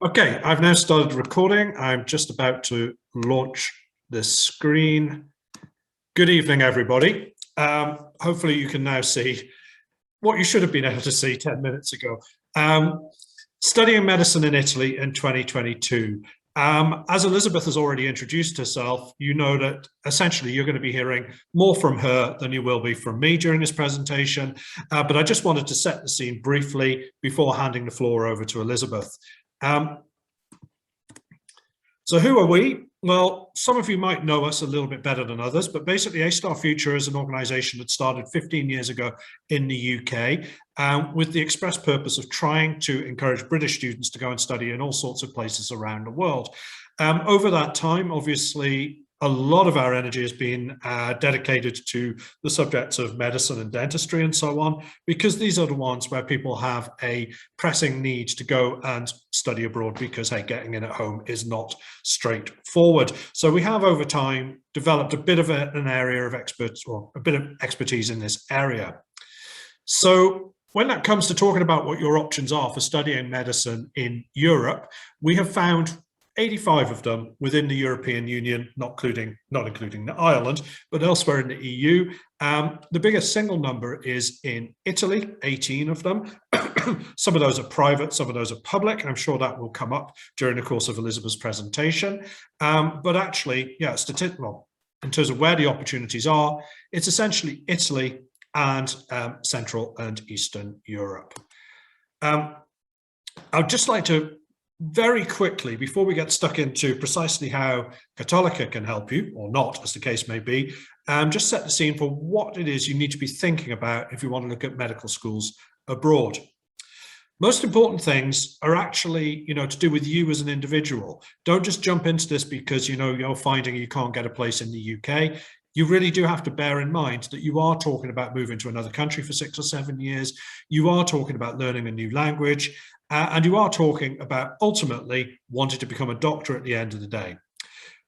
Okay, I've now started recording. I'm just about to launch the screen. Good evening, everybody. Hopefully you can now see what you should have been able to see 10 minutes ago. Studying medicine in Italy in 2022. As Elizabeth has already introduced herself, you know that essentially you're going to be hearing more from her than you will be from me during this presentation. But I just wanted to set the scene briefly before handing the floor over to Elizabeth. So who are we? Well, some of you might know us a little bit better than others, but basically A-Star Future is an organization that started 15 years ago in the UK with the express purpose of trying to encourage British students to go and study in all sorts of places around the world. Over that time, obviously, a lot of our energy has been dedicated to the subjects of medicine and dentistry and so on, because these are the ones where people have a pressing need to go and study abroad because, hey, getting in at home is not straightforward. So we have over time developed a bit of an area of experts, or a bit of expertise in this area. So when that comes to talking about what your options are for studying medicine in Europe, we have found 85 of them within the European Union, not including Ireland, but elsewhere in the EU. The biggest single number is in Italy, 18 of them. Some of those are private, some of those are public. I'm sure that will come up during the course of Elizabeth's presentation. But actually, yeah, in terms of where the opportunities are, it's essentially Italy and Central and Eastern Europe. I'd just like to very quickly, before we get stuck into precisely how Cattolica can help you, or not, as the case may be, just set the scene for what it is you need to be thinking about if you want to look at medical schools abroad. Most important things are actually, to do with you as an individual. Don't just jump into this because, you're finding you can't get a place in the UK. You really do have to bear in mind that you are talking about moving to another country for 6 or 7 years. You are talking about learning a new language. And you are talking about ultimately wanting to become a doctor at the end of the day.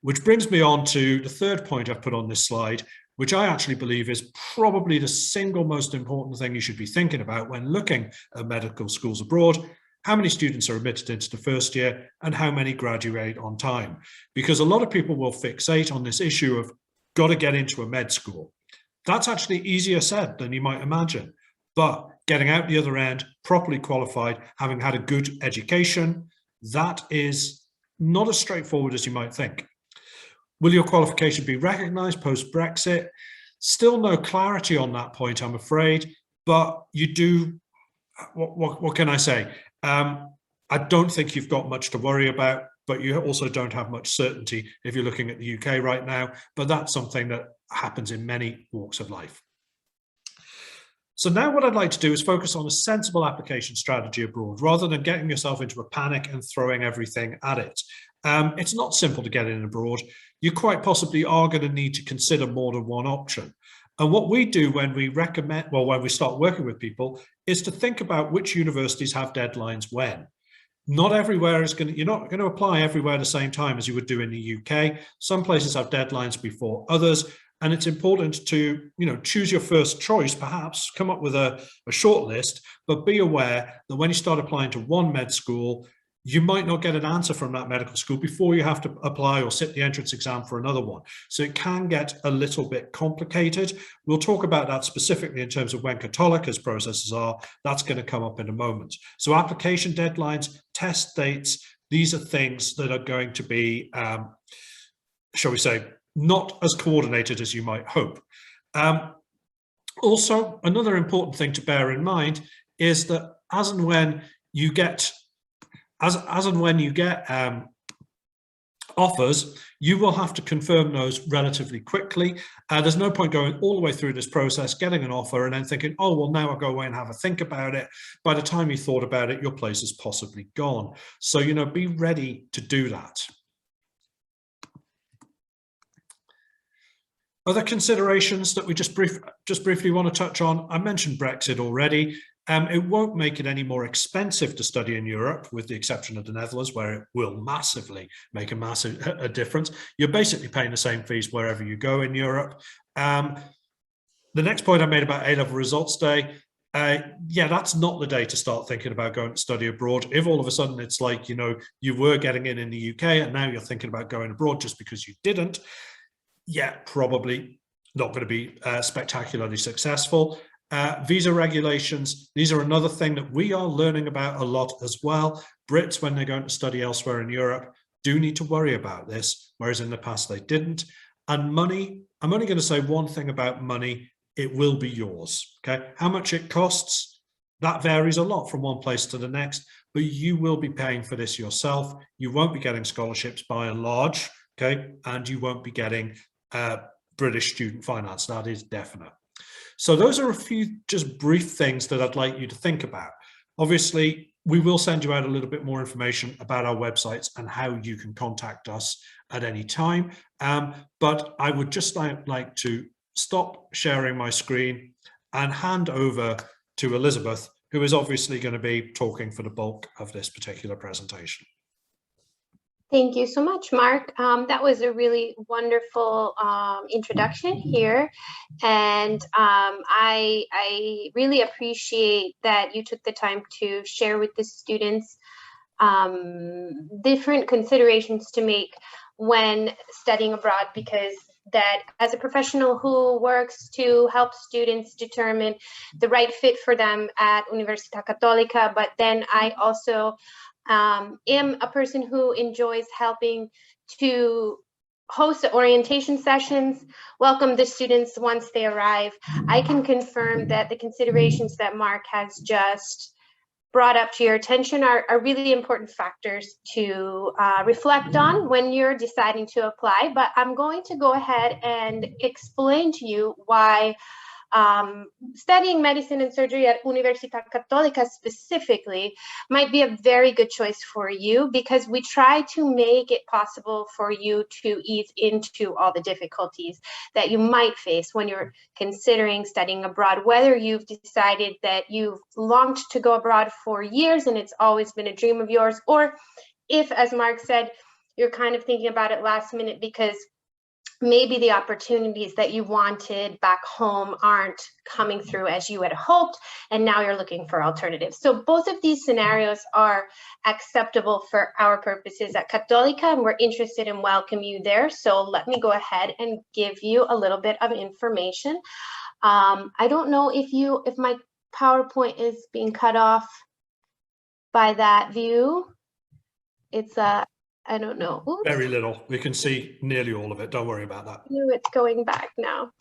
Which brings me on to the third point I've put on this slide, which I actually believe is probably the single most important thing you should be thinking about when looking at medical schools abroad. How many students are admitted into the first year and how many graduate on time? Because a lot of people will fixate on this issue of got to get into a med school. That's actually easier said than you might imagine. But getting out the other end, properly qualified, having had a good education, that is not as straightforward as you might think. Will your qualification be recognised post-Brexit? Still no clarity on that point, I'm afraid, but you do, what can I say? I don't think you've got much to worry about, but you also don't have much certainty if you're looking at the UK right now, but that's something that happens in many walks of life. So now what I'd like to do is focus on a sensible application strategy abroad, rather than getting yourself into a panic and throwing everything at it. It's not simple to get in abroad. You quite possibly are going to need to consider more than one option. And what we do when we when we start working with people is to think about which universities have deadlines when. Not everywhere is you're not going to apply everywhere at the same time as you would do in the UK. Some places have deadlines before others. And it's important to, choose your first choice, perhaps come up with a short list, but be aware that when you start applying to one med school, you might not get an answer from that medical school before you have to apply or sit the entrance exam for another one. So it can get a little bit complicated. We'll talk about that specifically in terms of when Cattolica's processes are. That's going to come up in a moment. So application deadlines, test dates, these are things that are going to be, shall we say, not as coordinated as you might hope. Also, another important thing to bear in mind is that as and when you get offers, you will have to confirm those relatively quickly. There's no point going all the way through this process, getting an offer and then thinking, oh, well, now I'll go away and have a think about it. By the time you thought about it, your place is possibly gone. So, be ready to do that. Other considerations that we just briefly want to touch on. I mentioned Brexit already. It won't make it any more expensive to study in Europe, with the exception of the Netherlands, where it will massively make a difference. You're basically paying the same fees wherever you go in Europe. The next point I made about A-level results day, yeah, that's not the day to start thinking about going to study abroad. If all of a sudden it's like, you know, you were getting in the UK and now you're thinking about going abroad just because you didn't, yeah, probably not going to be spectacularly successful. Visa regulations, these are another thing that we are learning about a lot as well. Brits, when they're going to study elsewhere in Europe, do need to worry about this, whereas in the past they didn't. And money, I'm only going to say one thing about money. It will be yours. Okay. How much it costs, that varies a lot from one place to the next, but you will be paying for this yourself. You won't be getting scholarships by and large. Okay. And you won't be getting British student finance. That is definite. So those are a few just brief things that I'd like you to think about. Obviously, we will send you out a little bit more information about our websites and how you can contact us at any time. But I would just like to stop sharing my screen and hand over to Elizabeth, who is obviously going to be talking for the bulk of this particular presentation. Thank you so much, Mark. That was a really wonderful introduction here. And I really appreciate that you took the time to share with the students different considerations to make when studying abroad, because that as a professional who works to help students determine the right fit for them at Universita Cattolica, but then I also am a person who enjoys helping to host orientation sessions, welcome the students once they arrive. I can confirm that the considerations that Mark has just brought up to your attention are really important factors to reflect on when you're deciding to apply. But I'm going to go ahead and explain to you why studying medicine and surgery at Universita Cattolica specifically might be a very good choice for you, because we try to make it possible for you to ease into all the difficulties that you might face when you're considering studying abroad, whether you've decided that you've longed to go abroad for years and it's always been a dream of yours, or if, as Mark said, you're kind of thinking about it last minute because maybe the opportunities that you wanted back home aren't coming through as you had hoped, and now you're looking for alternatives. So both of these scenarios are acceptable for our purposes at Cattolica, and we're interested in welcoming you there. So let me go ahead and give you a little bit of information. I don't know if my PowerPoint is being cut off by that view. It's I don't know. Oops. Very little. We can see nearly all of it. Don't worry about that. It's going back now.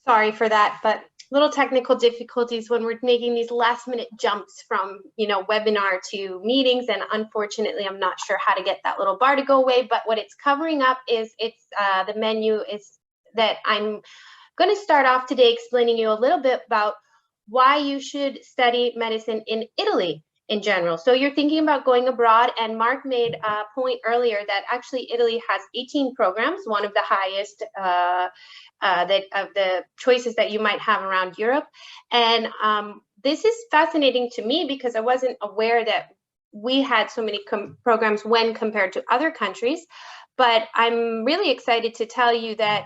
Sorry for that, but little technical difficulties when we're making these last minute jumps from, webinar to meetings. And unfortunately, I'm not sure how to get that little bar to go away. But what it's covering up is the menu is that I'm going to start off today explaining you a little bit about why you should study medicine in Italy in general. So you're thinking about going abroad, and Mark made a point earlier that actually Italy has 18 programs, one of the highest of the choices that you might have around Europe. And this is fascinating to me because I wasn't aware that we had so many programs when compared to other countries. But I'm really excited to tell you that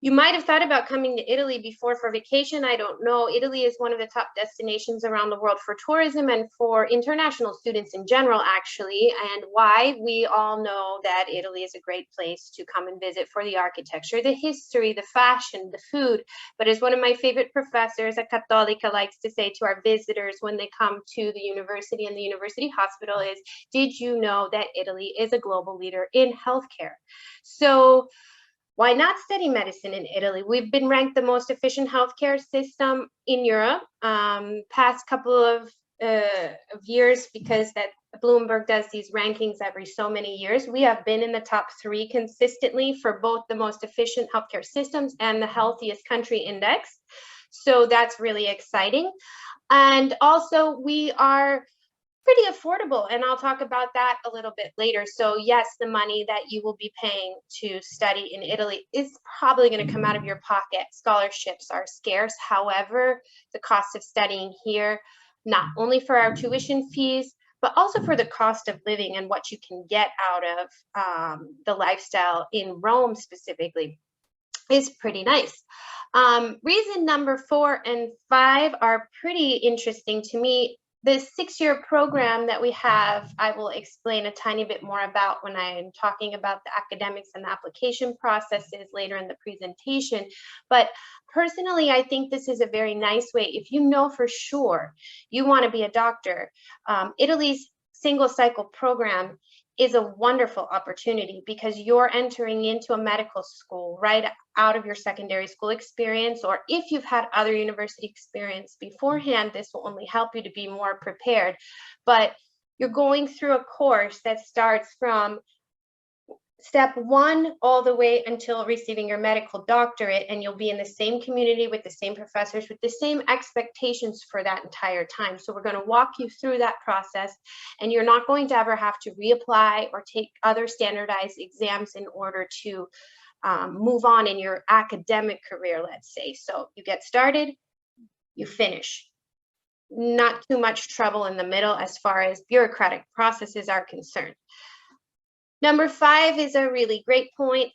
you might have thought about coming to Italy before for vacation. I don't know. Italy is one of the top destinations around the world for tourism and for international students in general, actually. And why? We all know that Italy is a great place to come and visit for the architecture, the history, the fashion, the food. But as one of my favorite professors at Cattolica likes to say to our visitors when they come to the university and the university hospital is, did you know that Italy is a global leader in healthcare? So why not study medicine in Italy? We've been ranked the most efficient healthcare system in Europe past couple of years, because that Bloomberg does these rankings every so many years. We have been in the top 3 consistently for both the most efficient healthcare systems and the healthiest country index. So that's really exciting. And also we are pretty affordable, and I'll talk about that a little bit later. So yes, the money that you will be paying to study in Italy is probably going to come out of your pocket. Scholarships are scarce. However, the cost of studying here, not only for our tuition fees, but also for the cost of living and what you can get out of the lifestyle in Rome specifically. is pretty nice. Reason number 4 and 5 are pretty interesting to me. The 6-year program that we have, I will explain a tiny bit more about when I'm talking about the academics and the application processes later in the presentation. But personally, I think this is a very nice way. If you know for sure you want to be a doctor, Italy's single cycle program is a wonderful opportunity because you're entering into a medical school right out of your secondary school experience, or if you've had other university experience beforehand, this will only help you to be more prepared. But you're going through a course that starts from step 1 all the way until receiving your medical doctorate, and you'll be in the same community with the same professors with the same expectations for that entire time. So we're going to walk you through that process, and you're not going to ever have to reapply or take other standardized exams in order to move on in your academic career, let's say. So you get started, you finish. Not too much trouble in the middle as far as bureaucratic processes are concerned. Number 5 is a really great point.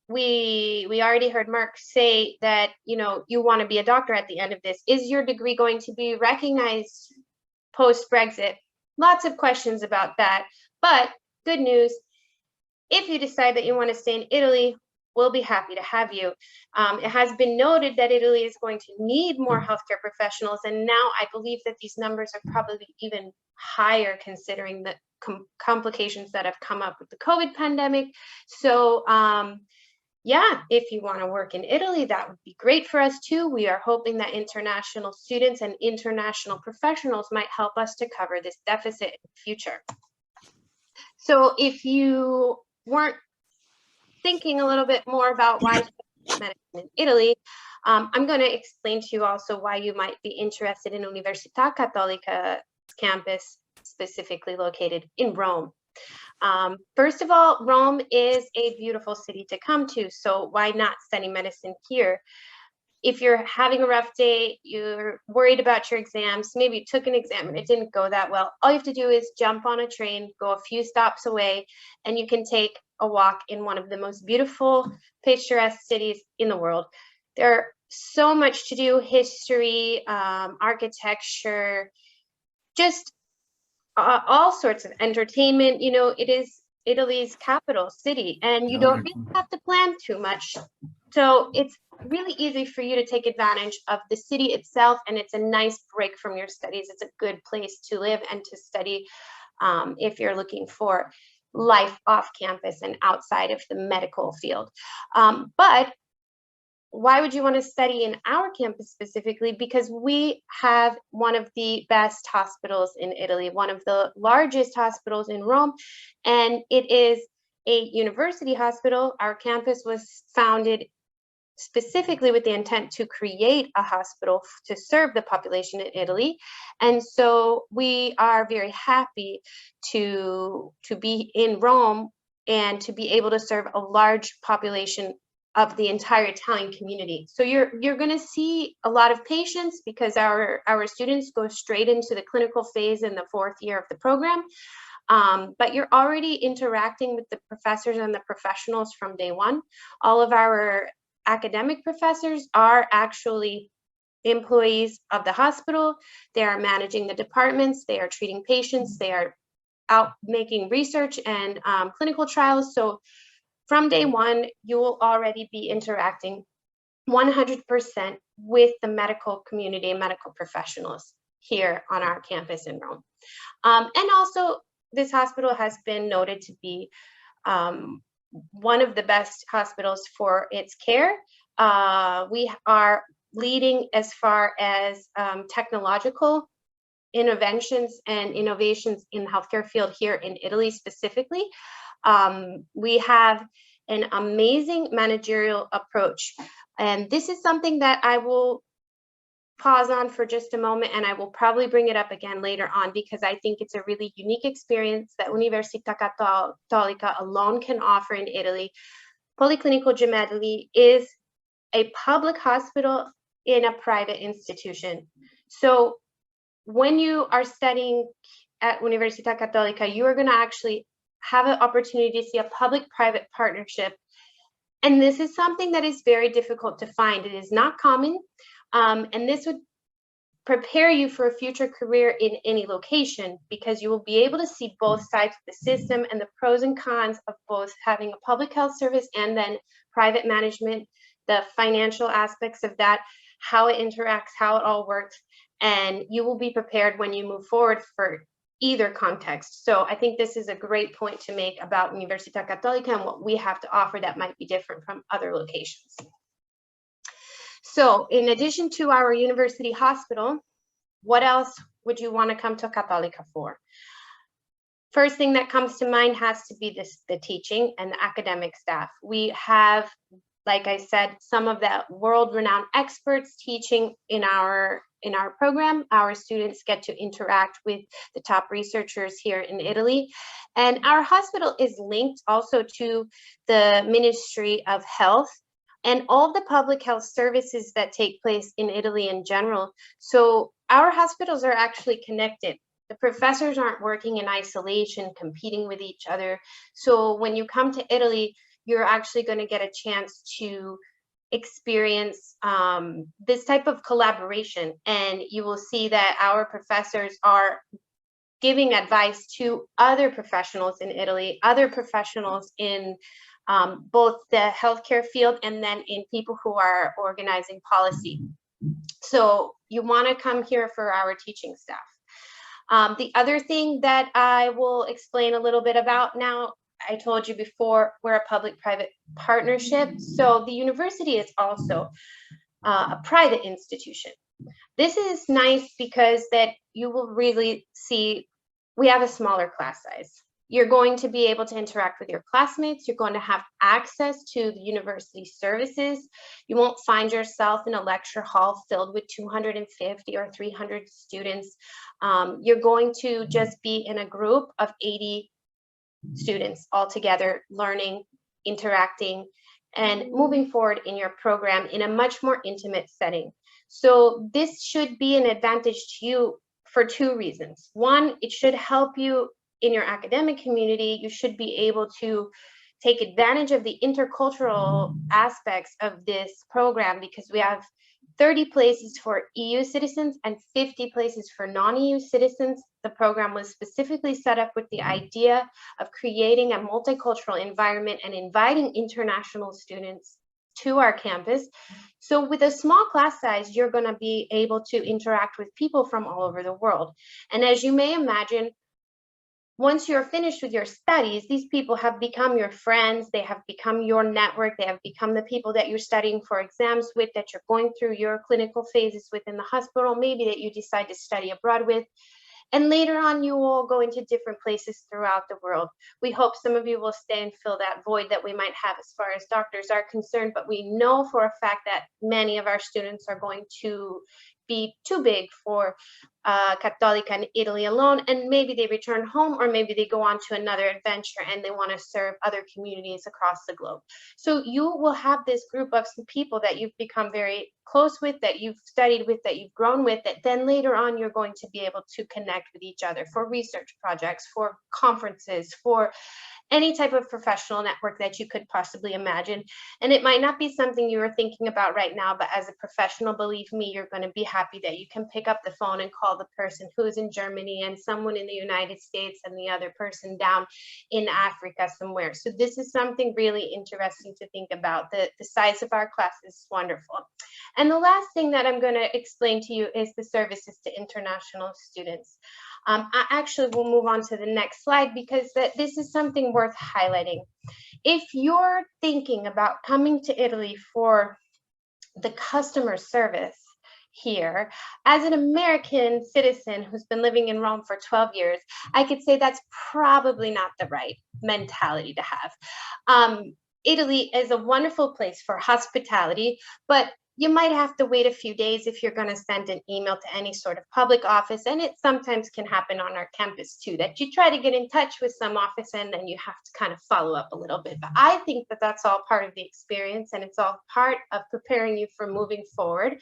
We already heard Mark say that, you know, you want to be a doctor at the end of this. Is your degree going to be recognized post-Brexit? Lots of questions about that, but good news. If you decide that you want to stay in Italy, we'll be happy to have you. It has been noted that Italy is going to need more healthcare professionals, and now I believe that these numbers are probably even higher considering the complications that have come up with the COVID pandemic. So yeah, if you want to work in Italy, that would be great for us too. We are hoping that international students and international professionals might help us to cover this deficit in the future. So if you weren't thinking a little bit more about why medicine in Italy, I'm going to explain to you also why you might be interested in Universita Cattolica campus, specifically located in Rome. First of all, Rome is a beautiful city to come to, so why not study medicine here? If you're having a rough day, you're worried about your exams, maybe you took an exam and it didn't go that well, all you have to do is jump on a train, go a few stops away, and you can take a walk in one of the most beautiful, picturesque cities in the world. There's so much to do, history, architecture, just all sorts of entertainment. You know, it is Italy's capital city, and you don't really have to plan too much. So it's really easy for you to take advantage of the city itself, and it's a nice break from your studies. It's a good place to live and to study if you're looking for life off campus and outside of the medical field. But why would you want to study in our campus specifically? Because we have one of the best hospitals in Italy, one of the largest hospitals in Rome, and it is a university hospital. Our campus was founded specifically with the intent to create a hospital to serve the population in Italy. And so we are very happy to be in Rome and to be able to serve a large population of the entire Italian community. So you're going to see a lot of patients because our students go straight into the clinical phase in the 4th year of the program. But you're already interacting with the professors and the professionals from day one. All of our academic professors are actually employees of the hospital. They are managing the departments, they are treating patients, they are out making research and clinical trials. So from day one, you will already be interacting 100% with the medical community and medical professionals here on our campus in Rome. And also, this hospital has been noted to be one of the best hospitals for its care. We are leading as far as technological interventions and innovations in the healthcare field here in Italy specifically. We have an amazing managerial approach. And this is something that I will pause on for just a moment, and I will probably bring it up again later on because I think it's a really unique experience that Universita Cattolica alone can offer in Italy. Policlinico Gemelli is a public hospital in a private institution. So when you are studying at Universita Cattolica, you are going to actually have an opportunity to see a public-private partnership And this is something that is very difficult to find. It is not common, and this would prepare you for a future career in any location, because you will be able to see both sides of the system and the pros and cons of both having a public health service and then private management, the financial aspects of that, how it interacts, how it all works, and you will be prepared when you move forward for either context. So I think this is a great point to make about Universita Cattolica and what we have to offer that might be different from other locations. So in addition to our university hospital, what else would you want to come to Cattolica for? First thing that comes to mind has to be the teaching and the academic staff. We have, like I said, some of the world-renowned experts teaching in our program. Our students get to interact with the top researchers here in Italy. And our hospital is linked also to the Ministry of Health and all the public health services that take place in Italy in general. So our hospitals are actually connected. The professors aren't working in isolation, competing with each other. So when you come to Italy, you're actually going to get a chance to experience this type of collaboration. And you will see that our professors are giving advice to other professionals in Italy, other professionals in both the healthcare field and then in people who are organizing policy. So you want to come here for our teaching staff. The other thing that I will explain a little bit about now, I told you before, we're a public-private partnership. So the university is also a private institution. This is nice because that you will really see we have a smaller class size. You're going to be able to interact with your classmates. You're going to have access to the university services. You won't find yourself in a lecture hall filled with 250 or 300 students. You're going to just be in a group of 80 students all together, learning, interacting, and moving forward in your program in a much more intimate setting. So this should be an advantage to you for two reasons. One, it should help you in your academic community. You should be able to take advantage of the intercultural aspects of this program, because we have 30 places for EU citizens and 50 places for non-EU citizens. The program was specifically set up with the idea of creating a multicultural environment and inviting international students to our campus. So with a small class size, you're going to be able to interact with people from all over the world. And as you may imagine, once you're finished with your studies, these people have become your friends, they have become your network, they have become the people that you're studying for exams with, that you're going through your clinical phases within the hospital, maybe that you decide to study abroad with. And later on, you will go into different places throughout the world. We hope some of you will stay and fill that void that we might have as far as doctors are concerned, but we know for a fact that many of our students are going to be too big for Cattolica in Italy alone, and maybe they return home, or maybe they go on to another adventure and they want to serve other communities across the globe. So you will have this group of some people that you've become very close with, that you've studied with, that you've grown with, that then later on you're going to be able to connect with each other for research projects, for conferences, for any type of professional network that you could possibly imagine. And it might not be something you are thinking about right now, but as a professional, believe me, you're going to be happy that you can pick up the phone and call the person who's in Germany and someone in the United States and the other person down in Africa somewhere. So this is something really interesting to think about. The size of our class is wonderful. And the last thing that I'm going to explain to you is the services to international students. I actually will move on to the next slide, because this is something worth highlighting. If you're thinking about coming to Italy for the customer service here, as an American citizen who's been living in Rome for 12 years, I could say that's probably not the right mentality to have. Italy is a wonderful place for hospitality, but you might have to wait a few days if you're going to send an email to any sort of public office. And it sometimes can happen on our campus too, that you try to get in touch with some office and then you have to kind of follow up a little bit. But I think that that's all part of the experience, and it's all part of preparing you for moving forward.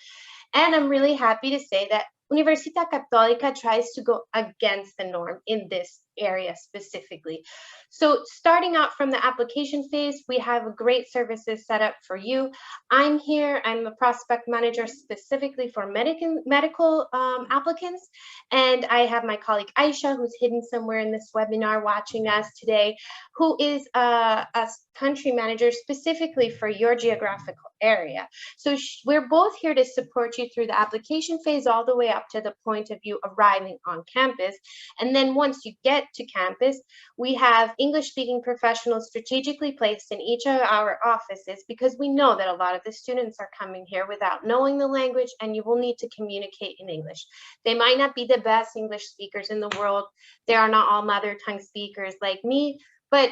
And I'm really happy to say that Universita Cattolica tries to go against the norm in this area specifically. So starting out from the application phase, we have great services set up for you. I'm here, I'm a prospect manager specifically for medical applicants. And I have my colleague Aisha, who's hidden somewhere in this webinar watching us today, who is a country manager specifically for your geographical area. So we're both here to support you through the application phase all the way up to the point of you arriving on campus. And then once you get to campus, we have English-speaking professionals strategically placed in each of our offices, because we know that a lot of the students are coming here without knowing the language, and you will need to communicate in English. They might not be the best English speakers in the world. They are not all mother tongue speakers like me, but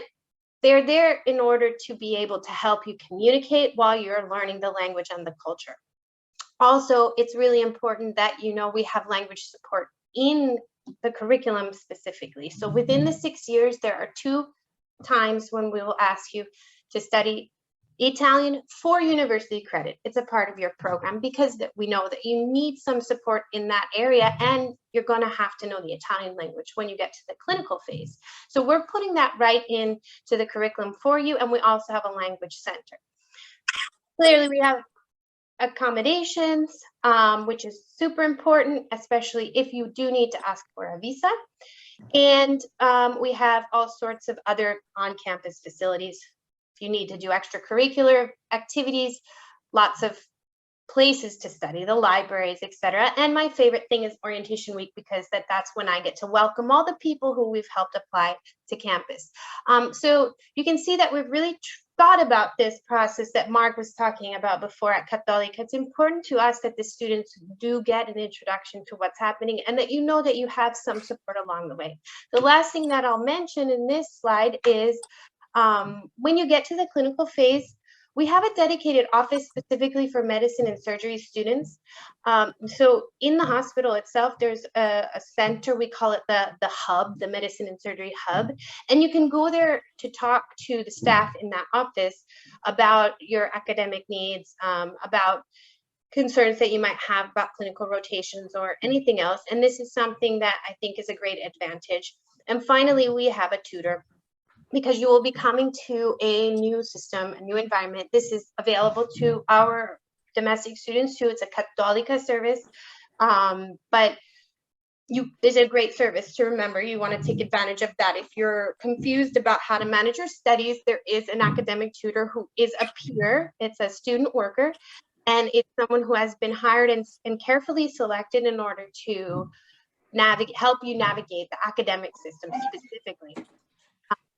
they're there in order to be able to help you communicate while you're learning the language and the culture. Also, it's really important that you know we have language support in the curriculum specifically. So within the 6 years, there are 2 times when we will ask you to study Italian for university credit. It's a part of your program because we know that you need some support in that area, and you're going to have to know the Italian language when you get to the clinical phase. So we're putting that right into the curriculum for you, and we also have a language center. Clearly, we have accommodations, which is super important, especially if you do need to ask for a visa. And we have all sorts of other on-campus facilities. If you need to do extracurricular activities, lots of places to study, the libraries, etc. And my favorite thing is orientation week, because that's when I get to welcome all the people who we've helped apply to campus. So you can see that we've really thought about this process that Mark was talking about before at Cattolica. It's important to us that the students do get an introduction to what's happening, and that you know that you have some support along the way. The last thing that I'll mention in this slide is when you get to the clinical phase, we have a dedicated office specifically for medicine and surgery students. So in the hospital itself, there's a center, we call it the hub, the medicine and surgery hub. And you can go there to talk to the staff in that office about your academic needs, about concerns that you might have about clinical rotations or anything else. And this is something that I think is a great advantage. And finally, we have a tutor, because you will be coming to a new system, a new environment. This is available to our domestic students too. It's a Cattolica service, but it's a great service to remember. You want to take advantage of that. If you're confused about how to manage your studies, there is an academic tutor who is a peer. It's a student worker, and it's someone who has been hired and carefully selected in order to help you navigate the academic system specifically.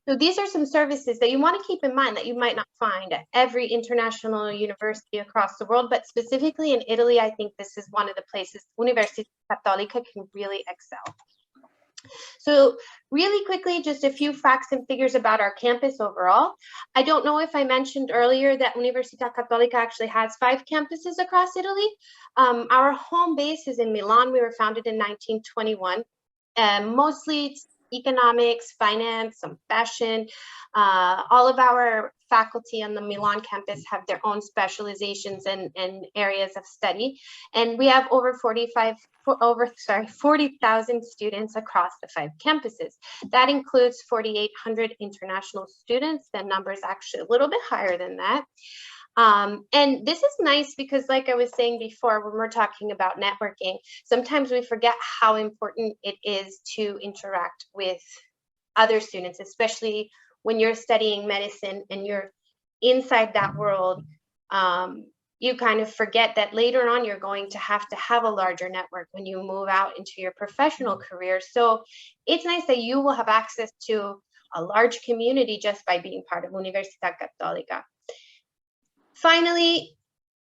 So these are some services that you want to keep in mind that you might not find at every international university across the world, but specifically in Italy, I think this is one of the places Universita Cattolica can really excel. So really quickly, just a few facts and figures about our campus overall. I don't know if I mentioned earlier that Universita Cattolica actually has 5 campuses across Italy. Our home base is in Milan. We were founded in 1921, mostly economics, finance, some fashion. All of our faculty on the Milan campus have their own specializations and areas of study. And we have over 40,000 students across the 5 campuses. That includes 4,800 international students. The number is actually a little bit higher than that. And this is nice because, like I was saying before, when we're talking about networking, sometimes we forget how important it is to interact with other students, especially when you're studying medicine and you're inside that world. You kind of forget that later on you're going to have a larger network when you move out into your professional career. So it's nice that you will have access to a large community just by being part of Universita Cattolica. Finally,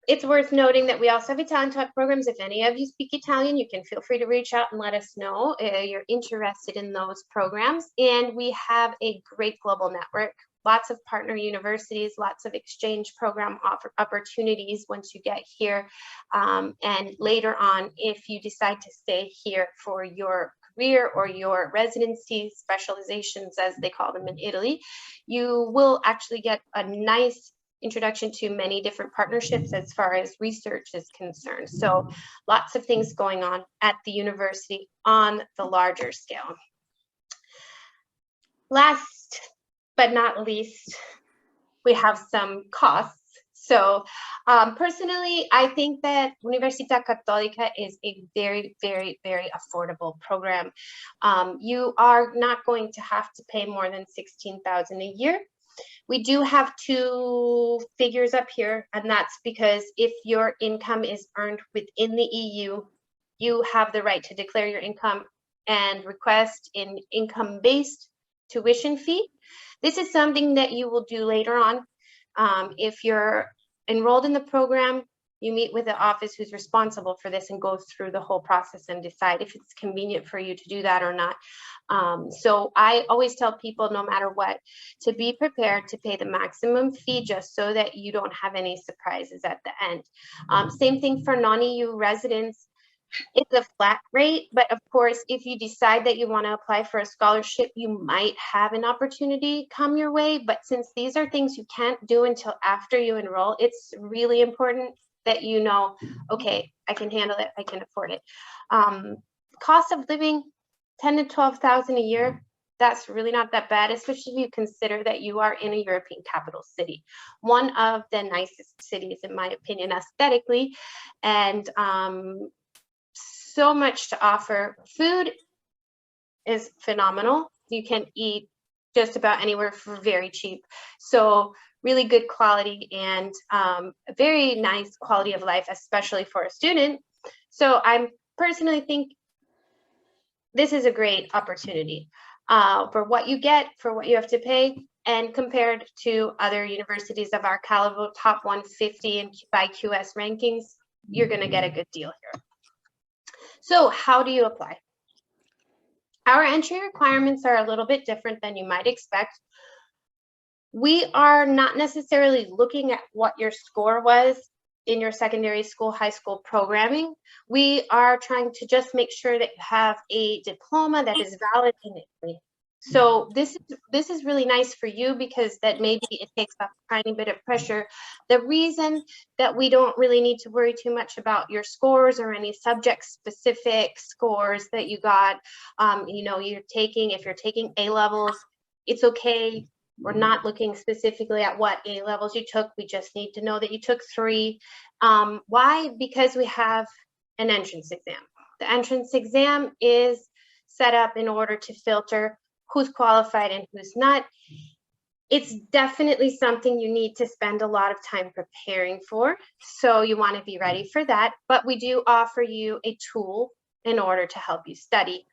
it's worth noting that we also have Italian talk programs. If any of you speak Italian, you can feel free to reach out and let us know you're interested in those programs. And we have a great global network, lots of partner universities, lots of exchange program opportunities once you get here. And later on, if you decide to stay here for your career or your residency specializations, as they call them in Italy, you will actually get a nice introduction to many different partnerships as far as research is concerned. So lots of things going on at the university on the larger scale. Last but not least, we have some costs. So personally, I think that Universita Cattolica is a very, very, very affordable program. You are not going to have to pay more than $16,000 a year. We do have two figures up here, and that's because if your income is earned within the EU, you have the right to declare your income and request an income-based tuition fee. This is something that you will do later on. If you're enrolled in the program, you meet with the office who's responsible for this and go through the whole process and decide if it's convenient for you to do that or not. So I always tell people, no matter what, to be prepared to pay the maximum fee just so that you don't have any surprises at the end. Same thing for non-EU residents. It's a flat rate, but of course, if you decide that you want to apply for a scholarship, you might have an opportunity come your way. But since these are things you can't do until after you enroll, it's really important that you know, okay, I can handle it, I can afford it. Cost of living, 10 to 12,000 a year. That's really not that bad, especially if you consider that you are in a European capital city, one of the nicest cities, in my opinion, aesthetically, and so much to offer. Food is phenomenal. You can eat just about anywhere for very cheap. So really good quality and a very nice quality of life, especially for a student. So I personally think this is a great opportunity for what you get, for what you have to pay, and compared to other universities of our caliber, top 150 and by QS rankings, you're gonna get a good deal here. So how do you apply? Our entry requirements are a little bit different than you might expect. We are not necessarily looking at what your score was in your secondary school, high school programming. We are trying to just make sure that you have a diploma that is valid in Italy. So this is really nice for you because that maybe it takes off a tiny bit of pressure. The reason that we don't really need to worry too much about your scores or any subject specific scores that you got, you know, if you're taking A levels, it's okay. We're not looking specifically at what A levels you took. We just need to know that you took 3. Why? Because we have an entrance exam. The entrance exam is set up in order to filter who's qualified and who's not. It's definitely something you need to spend a lot of time preparing for. So you want to be ready for that. But we do offer you a tool in order to help you study.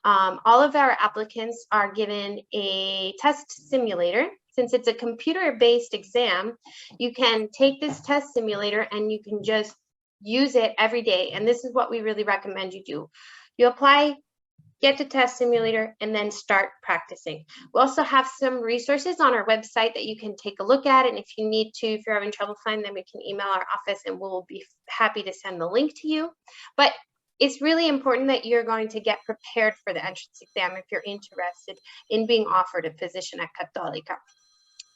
All of our applicants are given a test simulator. Since it's a computer-based exam, you can take this test simulator and you can just use it every day. And this is what we really recommend you do. You apply, get the test simulator, and then start practicing. We also have some resources on our website that you can take a look at. And if you need to, if you're having trouble finding them, you can email our office and we'll be happy to send the link to you. But it's really important that you're going to get prepared for the entrance exam if you're interested in being offered a position at Cattolica.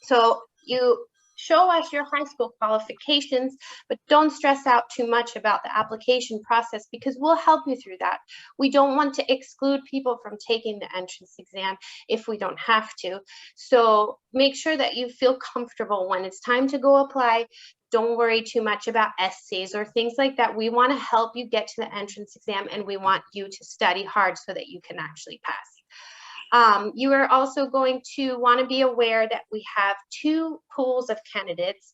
So you show us your high school qualifications, but don't stress out too much about the application process because we'll help you through that. We don't want to exclude people from taking the entrance exam if we don't have to. So make sure that you feel comfortable when it's time to go apply. Don't worry too much about essays or things like that. We want to help you get to the entrance exam and we want you to study hard so that you can actually pass. You are also going to want to be aware that we have 2 pools of candidates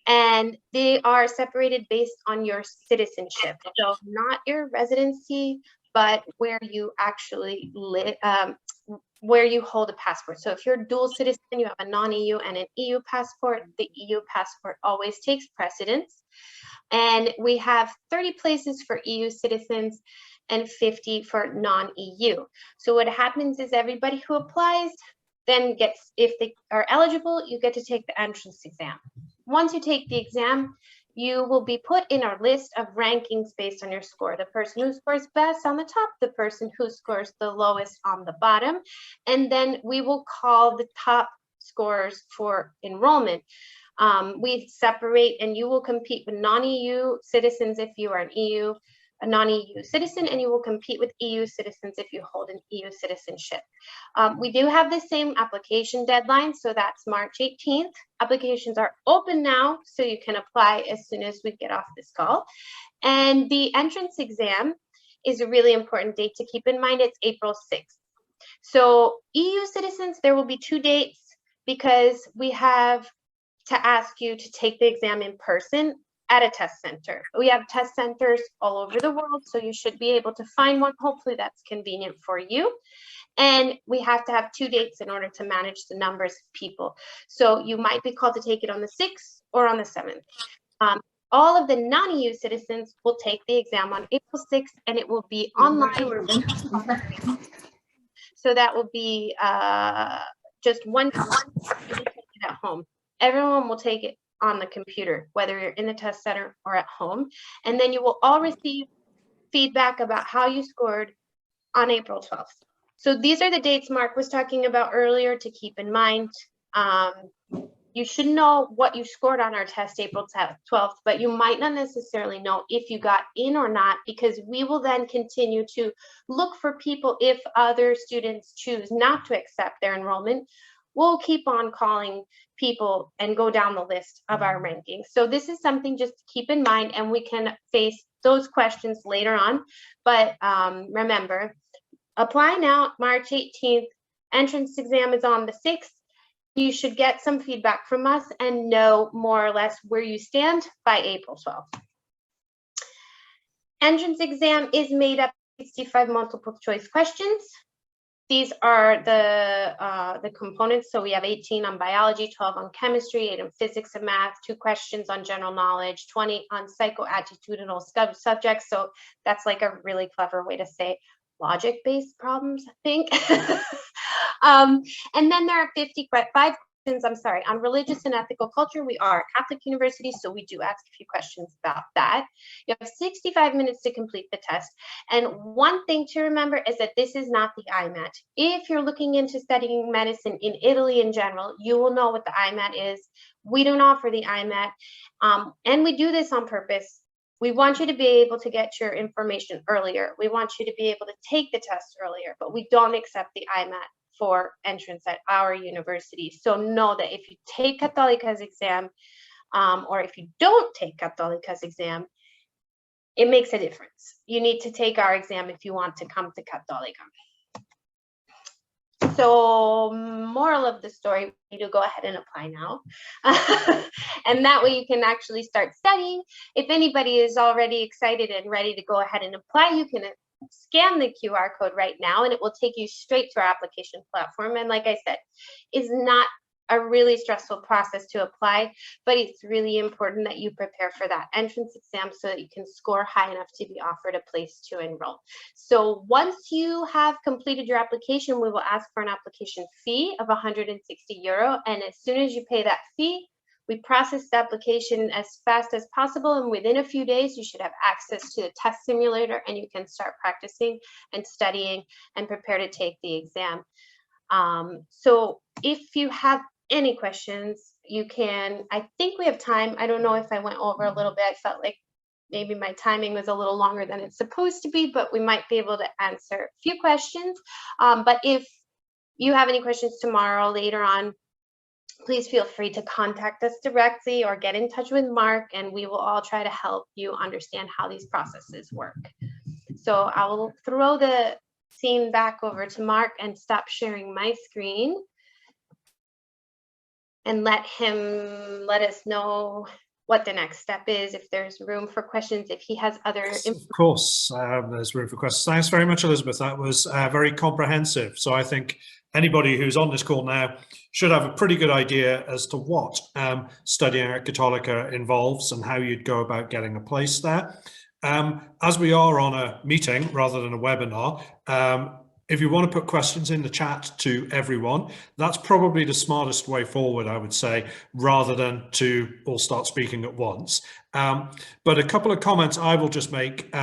and they are separated based on your citizenship. So not your residency, but where you actually live, where you hold a passport. So if you're a dual citizen, you have a non-EU and an EU passport, the EU passport always takes precedence. And we have 30 places for EU citizens and 50 for non-EU. So what happens is everybody who applies then gets, if they are eligible, you get to take the entrance exam. Once you take the exam, you will be put in our list of rankings based on your score. The person who scores best on the top, the person who scores the lowest on the bottom, and then we will call the top scorers for enrollment. We separate and you will compete with non-EU citizens if you are an EU a non-EU citizen, and you will compete with EU citizens if you hold an EU citizenship. We do have the same application deadline, so that's March 18th. Applications are open now, so you can apply as soon as we get off this call. And the entrance exam is a really important date to keep in mind. It's April 6th. So EU citizens, there will be 2 dates because we have to ask you to take the exam in person at a test center. We have test centers all over the world, so you should be able to find one. Hopefully that's convenient for you. And we have to have 2 dates in order to manage the numbers of people. So you might be called to take it on the 6th or on the 7th. All of the non-EU citizens will take the exam on April 6th, and it will be online. So that will be just one at home. Everyone will take it on the computer, whether you're in the test center or at home. And then you will all receive feedback about how you scored on April 12th. So these are the dates Mark was talking about earlier to keep in mind. You should know what you scored on our test April 12th, but you might not necessarily know if you got in or not, because we will then continue to look for people if other students choose not to accept their enrollment. We'll keep on calling people and go down the list of our rankings. So this is something just to keep in mind, and we can face those questions later on. But remember, apply now, March 18th. Entrance exam is on the 6th. You should get some feedback from us and know more or less where you stand by April 12th. Entrance exam is made up of 65 multiple choice questions. These are the components. So we have 18 on biology, 12 on chemistry, 8 on physics and math, 2 questions on general knowledge, 20 on psychoattitudinal subjects. So that's like a really clever way to say logic-based problems, I think. And then there are 55 questions, on religious and ethical culture. We are a Catholic university, so we do ask a few questions about that. You have 65 minutes to complete the test. And one thing to remember is that this is not the IMAT. If you're looking into studying medicine in Italy in general, you will know what the IMAT is. We don't offer the IMAT, and we do this on purpose. We want you to be able to get your information earlier. We want you to be able to take the test earlier, but we don't accept the IMAT for entrance at our university. So know that if you take Cattolica's exam, or if you don't take Cattolica's exam, it makes a difference. You need to take our exam if you want to come to Cattolica. So moral of the story, you need to go ahead and apply now. And that way you can actually start studying. If anybody is already excited and ready to go ahead and apply, you can scan the QR code right now and it will take you straight to our application platform. And like I said, it's not a really stressful process to apply, but it's really important that you prepare for that entrance exam so that you can score high enough to be offered a place to enroll. So once you have completed your application, we will ask for an application fee of 160 euro. And as soon as you pay that fee, we process the application as fast as possible, and within a few days, you should have access to the test simulator and you can start practicing and studying and prepare to take the exam. So if you have any questions, you can, I think we have time. I don't know if I went over a little bit. I felt like maybe my timing was a little longer than it's supposed to be, but we might be able to answer a few questions. But if you have any questions tomorrow, later on, please feel free to contact us directly or get in touch with Mark, and we will all try to help you understand how these processes work. So I will throw the scene back over to Mark and stop sharing my screen and let us know what the next step is, if there's room for questions, if he has other Of course, there's room for questions. Thanks very much, Elizabeth. That was very comprehensive. So I think anybody who's on this call now should have a pretty good idea as to what studying at Cattolica involves and how you'd go about getting a place there. As we are on a meeting rather than a webinar, if you want to put questions in the chat to everyone, that's probably the smartest way forward, I would say, rather than to all start speaking at once. But a couple of comments I will just make,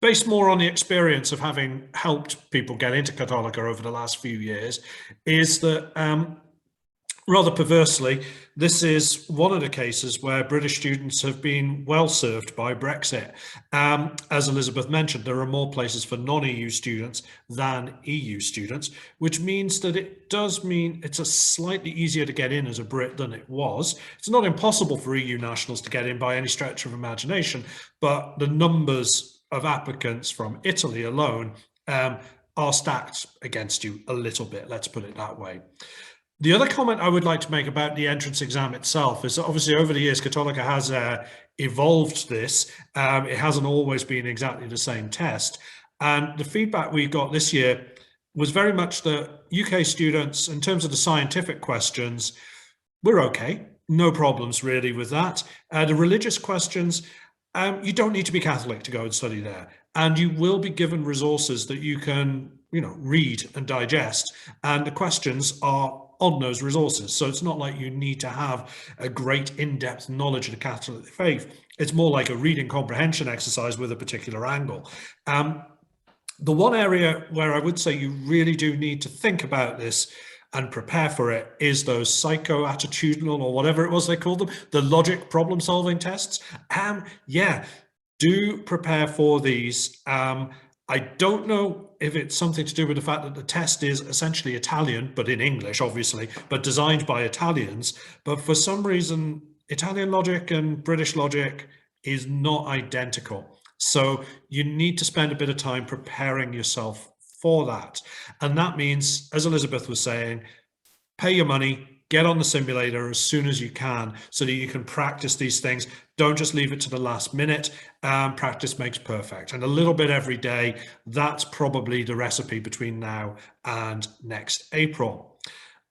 based more on the experience of having helped people get into Cattolica over the last few years, is that Rather perversely, this is one of the cases where British students have been well served by Brexit. As Elizabeth mentioned, there are more places for non-EU students than EU students, which means that it does mean it's a slightly easier to get in as a Brit than it was. It's not impossible for EU nationals to get in by any stretch of imagination, but the numbers of applicants from Italy alone are stacked against you a little bit, let's put it that way. The other comment I would like to make about the entrance exam itself is that obviously over the years, Cattolica has evolved this. It hasn't always been exactly the same test. And the feedback we got this year was very much that UK students, in terms of the scientific questions, we're okay. No problems really with that. The religious questions, you don't need to be Catholic to go and study there. And you will be given resources that you can, read and digest. And the questions are on those resources. So it's not like you need to have a great in-depth knowledge of the Catholic faith. It's more like a reading comprehension exercise with a particular angle. The one area where I would say you really do need to think about this and prepare for it is those psycho-attitudinal, or whatever it was they called them, the logic problem-solving tests. Yeah, do prepare for these. I don't know if it's something to do with the fact that the test is essentially Italian, but in English, obviously, but designed by Italians. But for some reason, Italian logic and British logic is not identical. So you need to spend a bit of time preparing yourself for that. And that means, as Elizabeth was saying, pay your money, get on the simulator as soon as you can so that you can practice these things. Don't just leave it to the last minute. Practice makes perfect. And a little bit every day, that's probably the recipe between now and next April.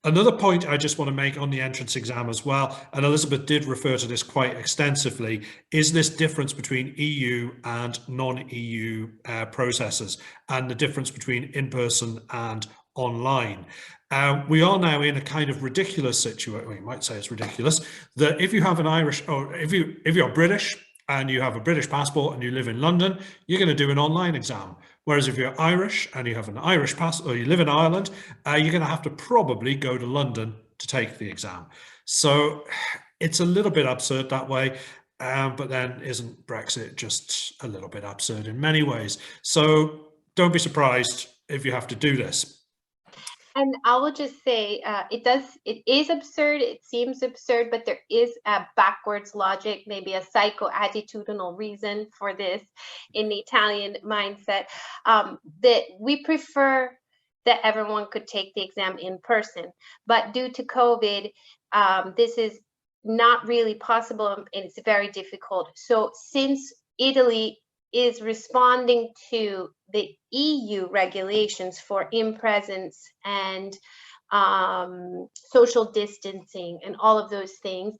Another point I just want to make on the entrance exam as well, and Elizabeth did refer to this quite extensively, is this difference between EU and non-EU processes and the difference between in-person and online. We are now in a kind of ridiculous situation. Well, you might say it's ridiculous that if you have an Irish, or if you're British and you have a British passport and you live in London, you're going to do an online exam. Whereas if you're Irish and you have an Irish passport, or you live in Ireland, you're going to have to probably go to London to take the exam. So it's a little bit absurd that way. But then isn't Brexit just a little bit absurd in many ways? So don't be surprised if you have to do this. And I will just say, it is absurd, it seems absurd, but there is a backwards logic, maybe a psycho-attitudinal reason for this in the Italian mindset, that we prefer that everyone could take the exam in person. But due to COVID, this is not really possible and it's very difficult. So since Italy is responding to the EU regulations for in-presence and social distancing and all of those things,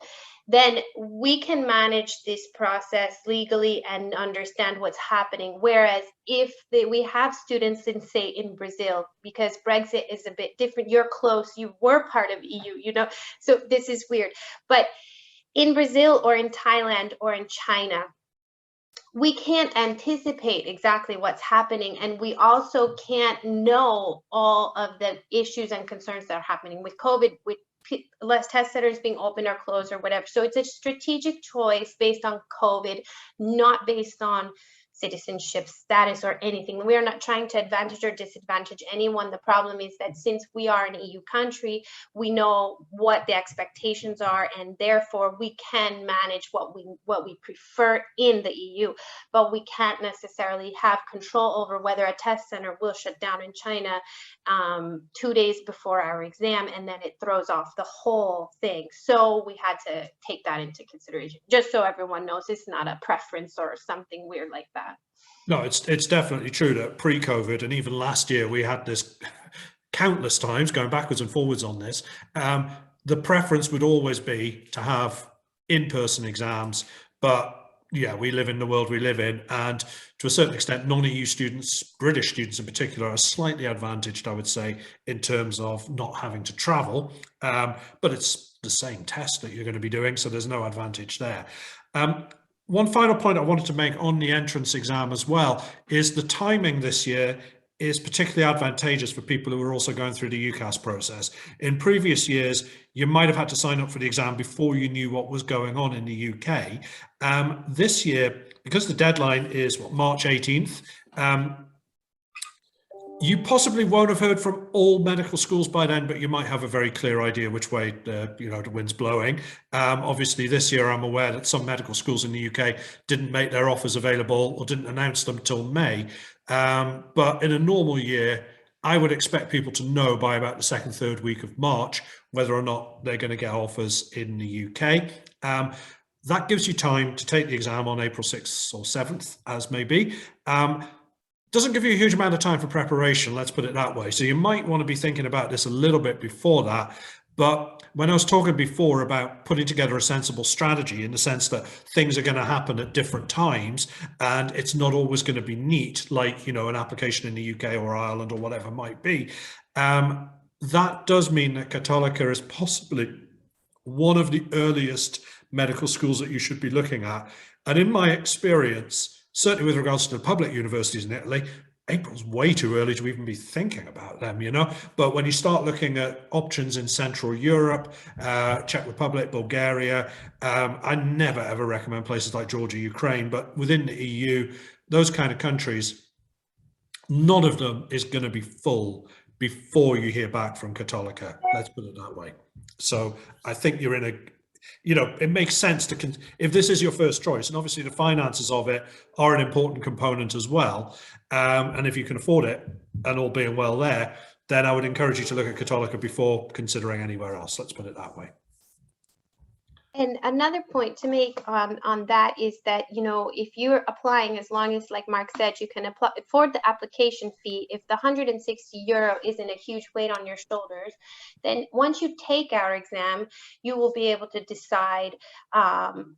then we can manage this process legally and understand what's happening. Whereas if we have students in, say, in Brazil, because Brexit is a bit different, you're close, you were part of EU, so this is weird. But in Brazil or in Thailand or in China, we can't anticipate exactly what's happening, and we also can't know all of the issues and concerns that are happening with COVID, with less test centers being open or closed or whatever. So it's a strategic choice based on COVID, not based on citizenship status or anything. We are not trying to advantage or disadvantage anyone. The problem is that since we are an EU country, we know what the expectations are, and therefore we can manage what we prefer in the EU, but we can't necessarily have control over whether a test center will shut down in China 2 days before our exam, and then it throws off the whole thing. So we had to take that into consideration, just so everyone knows it's not a preference or something weird like that. No, it's definitely true that pre-COVID and even last year we had this countless times going backwards and forwards on this. The preference would always be to have in-person exams, but yeah, we live in the world we live in, and to a certain extent, non-EU students, British students in particular, are slightly advantaged, I would say, in terms of not having to travel. But it's the same test that you're going to be doing, so there's no advantage there. One final point I wanted to make on the entrance exam as well is the timing this year is particularly advantageous for people who are also going through the UCAS process. In previous years, you might have had to sign up for the exam before you knew what was going on in the UK. This year, because the deadline is March 18th, you possibly won't have heard from all medical schools by then, but you might have a very clear idea which way the wind's blowing. Obviously, this year I'm aware that some medical schools in the UK didn't make their offers available or didn't announce them till May. But in a normal year, I would expect people to know by about the second, third week of March whether or not they're going to get offers in the UK. That gives you time to take the exam on April 6th or 7th, as may be. Doesn't give you a huge amount of time for preparation, let's put it that way. So you might want to be thinking about this a little bit before that. But when I was talking before about putting together a sensible strategy in the sense that things are going to happen at different times and it's not always going to be neat, like, an application in the UK or Ireland or whatever it might be, that does mean that Cattolica is possibly one of the earliest medical schools that you should be looking at. And in my experience, certainly with regards to the public universities in Italy, April's way too early to even be thinking about them, But when you start looking at options in Central Europe, Czech Republic, Bulgaria, I never ever recommend places like Georgia, Ukraine, but within the EU, those kind of countries, none of them is going to be full before you hear back from Cattolica. Let's put it that way. So I think you're in a it makes sense if this is your first choice, and obviously the finances of it are an important component as well. And if you can afford it, and all being well there, then I would encourage you to look at Cattolica before considering anywhere else. Let's put it that way. And another point to make on that is that, if you're applying, as long as, like Mark said, you can afford the application fee, if the €160 isn't a huge weight on your shoulders, then once you take our exam, you will be able to decide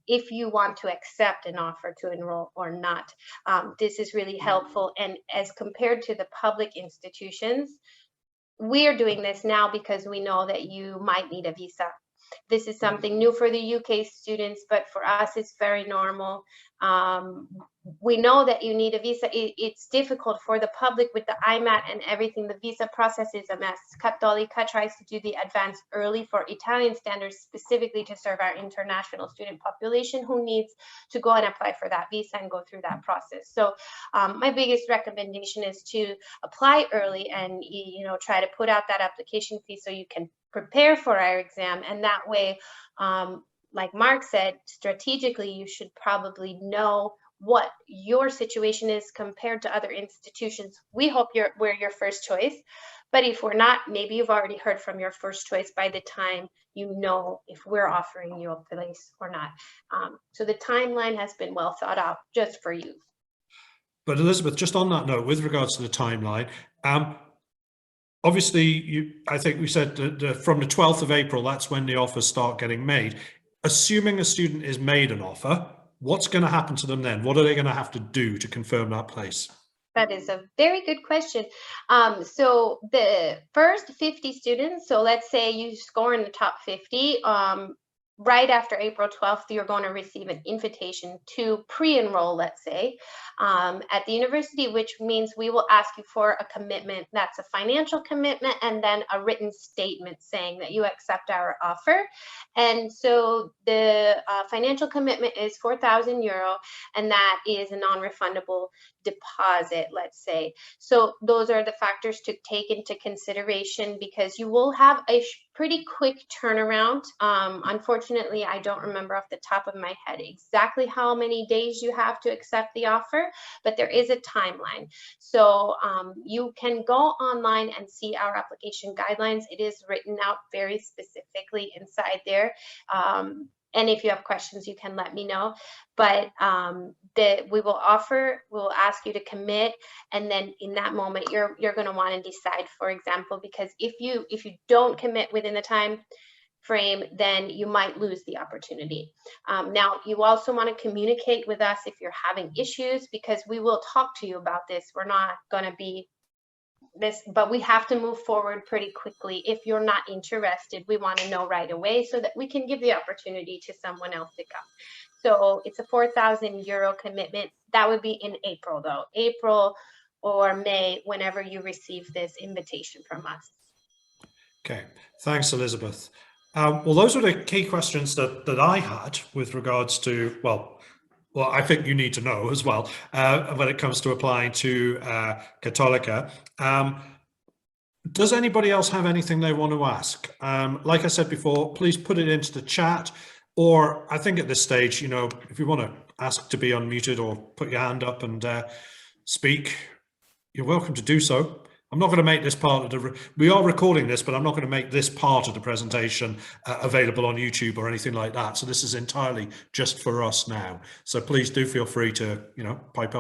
if you want to accept an offer to enroll or not. This is really helpful. And as compared to the public institutions, we're doing this now because we know that you might need a visa. This is something new for the UK students, but for us, it's very normal. We know that you need a visa. It's difficult for the public with the IMAT and everything. The visa process is a mess. Cattolica tries to do the advance early for Italian standards, specifically to serve our international student population who needs to go and apply for that visa and go through that process. So my biggest recommendation is to apply early and try to put out that application fee so you can prepare for our exam. And that way, like Mark said, strategically, you should probably know what your situation is compared to other institutions. We hope we're your first choice, but if we're not, maybe you've already heard from your first choice by the time you know if we're offering you a place or not. So the timeline has been well thought out just for you. But Elizabeth, just on that note, with regards to the timeline, obviously, I think we said that from the 12th of April, that's when the offers start getting made. Assuming a student is made an offer, what's going to happen to them then? What are they going to have to do to confirm that place? That is a very good question. So the first 50 students, so let's say you score in the top 50, right after April 12th, you're going to receive an invitation to pre-enroll, let's say, at the university, which means we will ask you for a commitment. That's a financial commitment, and then a written statement saying that you accept our offer. And so the financial commitment is €4,000, and that is a non-refundable deposit, let's say. So those are the factors to take into consideration, because you will have a pretty quick turnaround. Unfortunately, I don't remember off the top of my head exactly how many days you have to accept the offer, but there is a timeline. So you can go online and see our application guidelines. It is written out very specifically inside there. And if you have questions, you can let me know. But we'll ask you to commit, and then in that moment, you're going to want to decide. For example, because if you don't commit within the time frame, then you might lose the opportunity. Now, you also want to communicate with us if you're having issues, because we will talk to you about this. We're not going to be this, but we have to move forward pretty quickly. If you're not interested, we want to know right away so that we can give the opportunity to someone else to come. So it's a €4,000 commitment. That would be in April, though. April or May, whenever you receive this invitation from us. Okay, thanks, Elizabeth. Well, those are the key questions that I had with regards to, well, I think you need to know as well when it comes to applying to Cattolica. Does anybody else have anything they want to ask? Like I said before, please put it into the chat, or I think at this stage, you know, if you want to ask to be unmuted or put your hand up and speak, you're welcome to do so. I'm not going to make this part of we are recording this, but I'm not going to make this part of the presentation available on YouTube or anything like that. So this is entirely just for us now. So please do feel free to, you know, pipe up